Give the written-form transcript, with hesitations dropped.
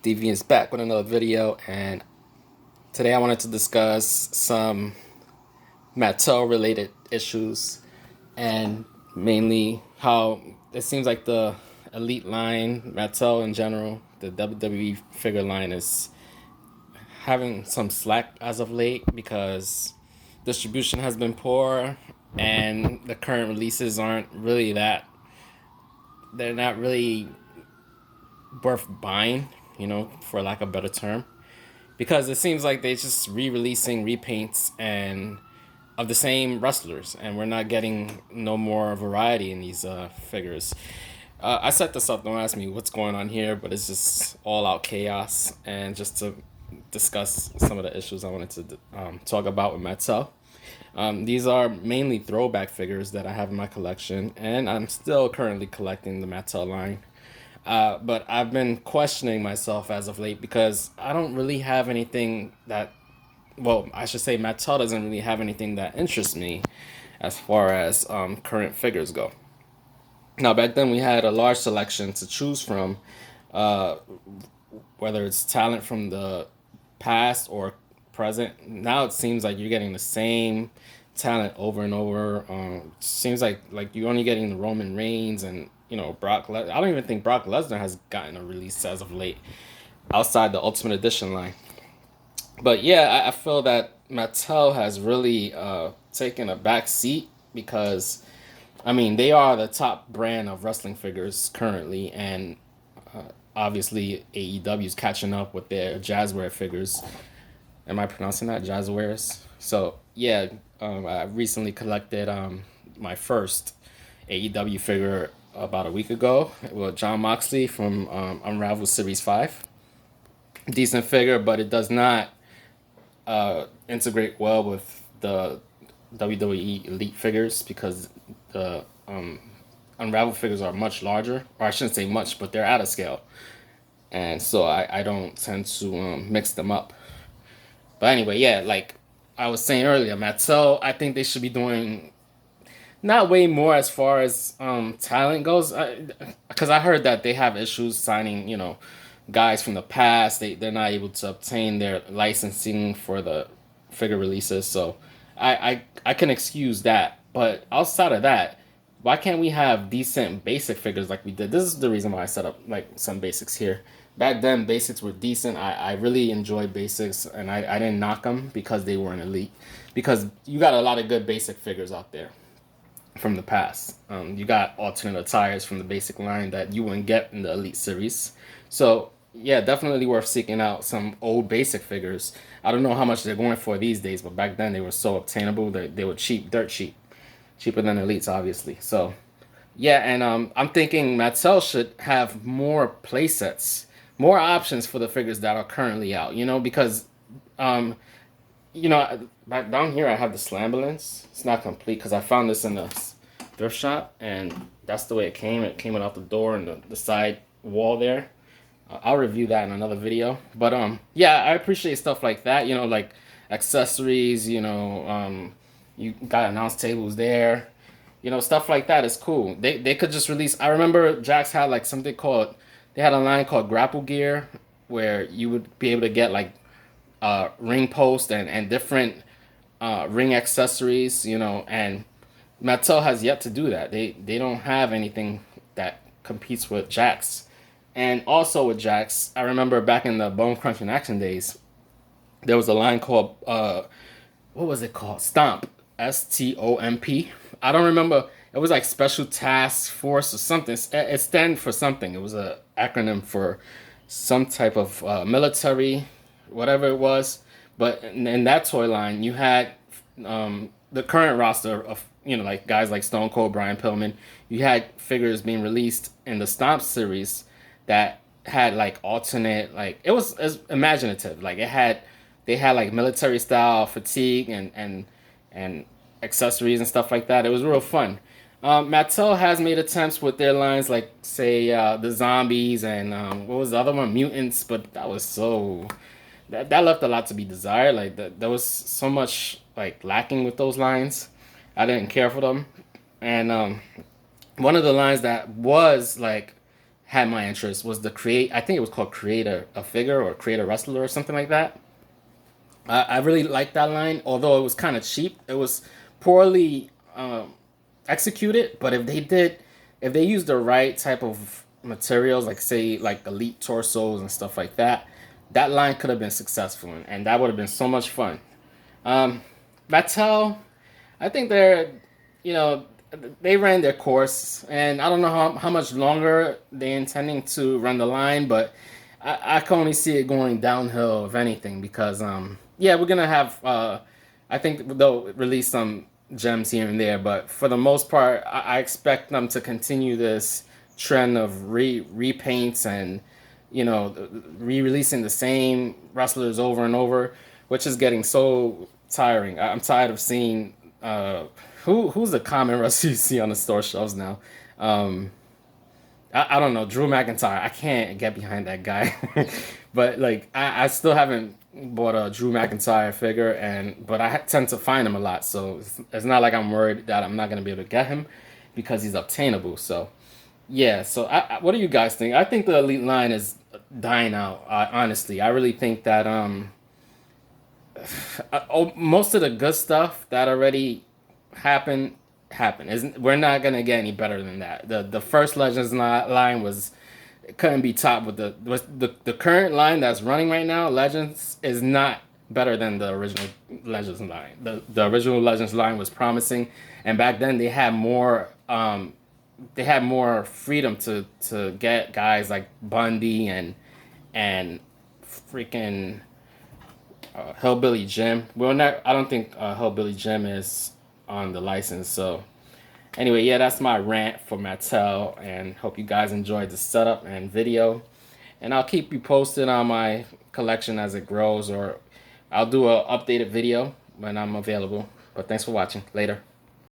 Deviant's back with another video, and today I wanted to discuss some Mattel related issues, and mainly how it seems like the Elite line, Mattel in general, the WWE figure line is having some slack as of late because distribution has been poor and the current releases aren't really they're not really worth buying, for lack of a better term. Because it seems like they're just re-releasing repaints and of the same wrestlers, and we're not getting no more variety in these figures. I set this up. Don't ask me what's going on here, but it's just all out chaos. And just to discuss some of the issues I wanted to talk about with Mattel. These are mainly throwback figures that I have in my collection, and I'm still currently collecting the Mattel line. But I've been questioning myself as of late because I don't really have anything that, well, I should say Mattel doesn't really have anything that interests me as far as current figures go. Now, back then we had a large selection to choose from, uh, whether it's talent from the past or present. Now it seems like you're getting the same talent over and over. Seems like you're only getting the Roman Reigns and Brock. I don't even think Brock Lesnar has gotten a release as of late, outside the Ultimate Edition line. But yeah, I feel that Mattel has really taken a back seat because, I mean, they are the top brand of wrestling figures currently, and obviously AEW is catching up with their Jazzware figures. Am I pronouncing that Jazzwares? So yeah, I recently collected my first AEW figure about a week ago with John Moxley from Unravel Series 5. Decent figure, but it does not integrate well with the WWE Elite figures because the Unravel figures are much larger, or I shouldn't say much, but they're out of scale. And so I don't tend to mix them up. But anyway, yeah, like I was saying earlier, Mattel, I think they should be doing not way more as far as talent goes. Because I heard that they have issues signing, guys from the past. They're not able to obtain their licensing for the figure releases. So I can excuse that. But outside of that, why can't we have decent basic figures like we did? This is the reason why I set up like some basics here. Back then, basics were decent. I really enjoyed basics, and I didn't knock them because they weren't elite. Because you got a lot of good basic figures out there from the past. You got alternate attires from the basic line that you wouldn't get in the Elite series. So yeah, definitely worth seeking out some old basic figures. I don't know how much they're going for these days, but back then they were so obtainable. They were cheap, dirt cheap, cheaper than Elites, obviously. So yeah, and I'm thinking Mattel should have more play sets, more options for the figures that are currently out. Because um, back down here I have the Slambulance. It's not complete because I found this in the thrift shop, and that's the way it came. It came out the door and the side wall there. I'll review that in another video. But yeah, I appreciate stuff like that. Like accessories. You got announce tables there. Stuff like that is cool. They could just release. I remember Jax had like something called. They had a line called Grapple Gear, where you would be able to get like ring post and different ring accessories. And Mattel has yet to do that. They don't have anything that competes with Jax. And also with Jax, I remember back in the Bone Crunching Action days, there was a line called what was it called? Stomp. STOMP. I don't remember. It was like Special Task Force or something. It stands for something. It was an acronym for some type of military, whatever it was. But in that toy line, you had the current roster of like guys like Stone Cold, Brian Pillman. You had figures being released in the Stomp series that had like alternate, like it was imaginative. Like they had like military style fatigue and accessories and stuff like that. It was real fun. Mattel has made attempts with their lines, like say the zombies and what was the other one, mutants, but that was that left a lot to be desired. Like there was so much like lacking with those lines. I didn't care for them, and one of the lines that was like had my interest was the create. I think it was called Create a Figure or Create a Wrestler or something like that. I really liked that line, although it was kind of cheap. It was poorly executed, but if they used the right type of materials, like say like elite torsos and stuff like that, that line could have been successful, and that would have been so much fun. Um, Mattel, I think you know, they ran their course, and I don't know how much longer they're intending to run the line, but I can only see it going downhill, if anything, because yeah, we're gonna have I think they'll release some gems here and there, but for the most part, I expect them to continue this trend of repaints and re-releasing the same wrestlers over and over, which is getting so tiring. I'm tired of seeing who's the common wrestler you see on the store shelves now. Um, I don't know, Drew McIntyre. I can't get behind that guy, but like I still haven't bought a Drew McIntyre figure, but I tend to find him a lot, so it's not like I'm worried that I'm not gonna be able to get him because he's obtainable. So yeah, so what do you guys think? I think the elite line is dying out. Honestly, I really think that most of the good stuff that already happened. Isn't We're not gonna get any better than that. The first Legends line was couldn't be topped with the current line that's running right now. Legends is not better than the original Legends line. The original Legends line was promising, and back then they had more freedom to get guys like Bundy and freaking Hillbilly Jim. Well, not I don't think Hillbilly Jim is on the license. So anyway, yeah, that's my rant for Mattel, and hope you guys enjoyed the setup and video. And I'll keep you posted on my collection as it grows, or I'll do a updated video when I'm available. But thanks for watching. Later.